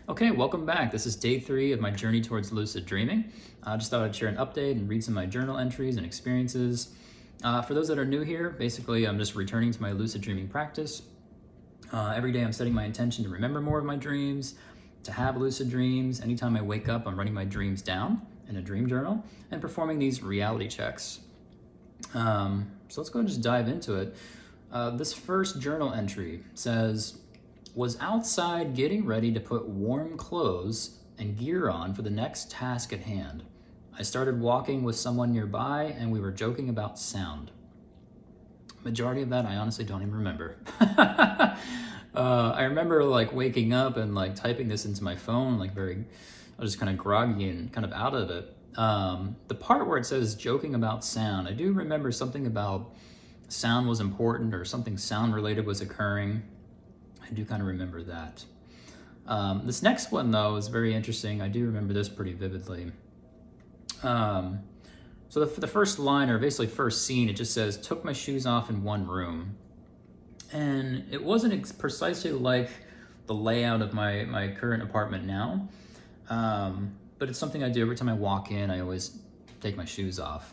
Okay, welcome back. This is day 3 of my journey towards lucid dreaming. I just thought I'd share an update and read some of my journal entries and experiences. For those that are new here, basically I'm just returning to my lucid dreaming practice. Every day I'm setting my intention to remember more of my dreams, to have lucid dreams. Anytime I wake up, I'm writing my dreams down in a dream journal and performing these reality checks. So let's go and just dive into it. This first journal entry says, was outside getting ready to put warm clothes and gear on for the next task at hand. I started walking with someone nearby and we were joking about sound. Majority of that I honestly don't even remember. I remember like waking up and like typing this into my phone, like I was just kind of groggy and kind of out of it. The part where it says joking about sound, I do remember something about sound was important or something sound related was occurring. I do kind of remember that. This next one, though, is very interesting. I do remember this pretty vividly. So the first line, or basically first scene, it just says, took my shoes off in one room. And it wasn't precisely like the layout of my current apartment now. But it's something I do every time I walk in. I always take my shoes off.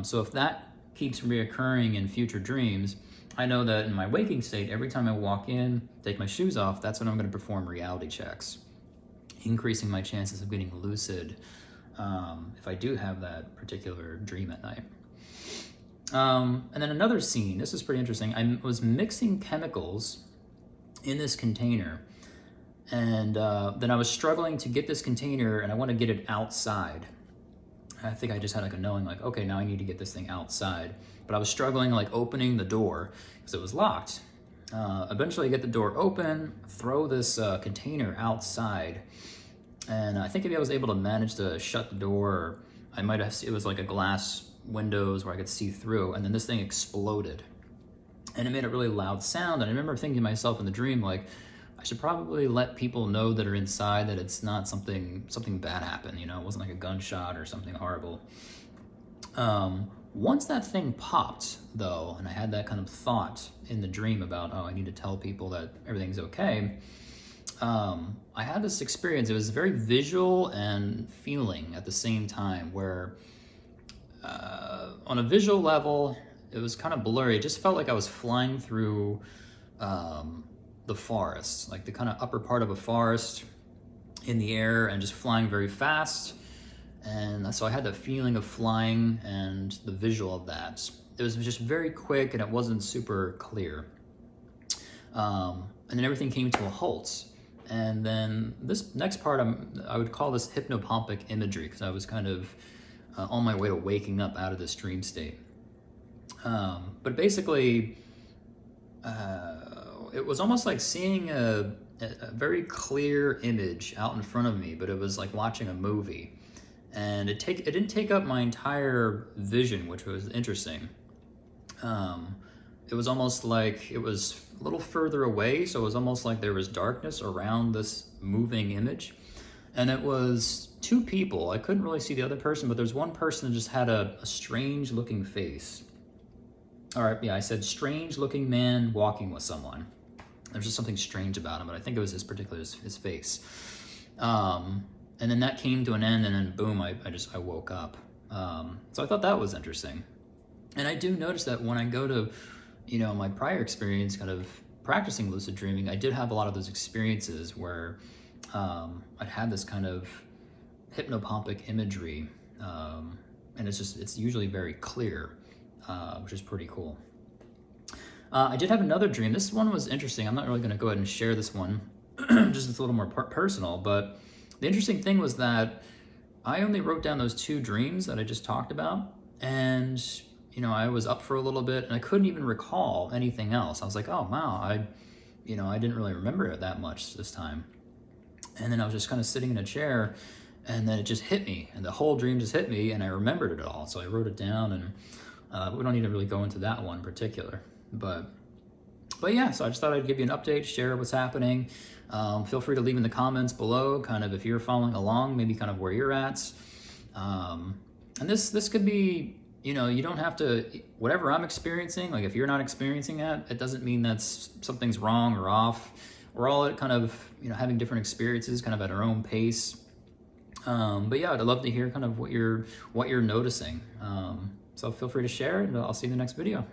So if that keeps reoccurring in future dreams, I know that in my waking state, every time I walk in, take my shoes off, that's when I'm going to perform reality checks, increasing my chances of getting lucid if I do have that particular dream at night. And then another scene, this is pretty interesting. I was mixing chemicals in this container, and then I was struggling to get this container, and I want to get it outside. I think I just had like a knowing like, okay, now I need to get this thing outside. But I was struggling like opening the door because it was locked. Eventually I get the door open, throw this container outside. And I think if I was able to manage to shut the door, I might have, it was like a glass windows where I could see through, and then this thing exploded. And it made a really loud sound. And I remember thinking to myself in the dream, like, I should probably let people know that are inside that it's not something bad happened, you know, it wasn't like a gunshot or something horrible. Once that thing popped, though, and I had that kind of thought in the dream about, oh, I need to tell people that everything's okay, I had this experience. It was very visual and feeling at the same time, where on a visual level, it was kind of blurry. It just felt like I was flying through the forest, like the kind of upper part of a forest in the air and just flying very fast. And so I had the feeling of flying and the visual of that. It was just very quick and it wasn't super clear. And then everything came to a halt. And then this next part, I would call this hypnopompic imagery, because I was kind of on my way to waking up out of this dream state. But basically, it was almost like seeing a very clear image out in front of me, but it was like watching a movie. And it didn't take up my entire vision, which was interesting. It was almost like it was a little further away, so it was almost like there was darkness around this moving image. And it was two people. I couldn't really see the other person, but there's one person that just had a strange looking face. All right, yeah, I said strange looking man walking with someone. There's just something strange about him, but I think it was his face. And then that came to an end, and then boom, I woke up. So I thought that was interesting. And I do notice that when I go to, my prior experience kind of practicing lucid dreaming, I did have a lot of those experiences where I'd had this kind of hypnopompic imagery, and it's usually very clear, which is pretty cool. I did have another dream. This one was interesting. I'm not really going to go ahead and share this one, just it's a little more personal, but the interesting thing was that I only wrote down those 2 dreams that I just talked about, and I was up for a little bit and I couldn't even recall anything else. I was like, oh wow, I didn't really remember it that much this time. And then I was just kind of sitting in a chair, and then it just hit me, and the whole dream just hit me, and I remembered it all. So I wrote it down, and we don't need to really go into that one in particular, but yeah, so I just thought I'd give you an update, share what's happening. Feel free to leave in the comments below, kind of if you're following along, maybe kind of where you're at. And this could be, you don't have to, whatever I'm experiencing, like if you're not experiencing it, it doesn't mean that's something's wrong or off we're all kind of, having different experiences kind of at our own pace. But yeah, I'd love to hear kind of what you're noticing. So feel free to share, and I'll see you in the next video.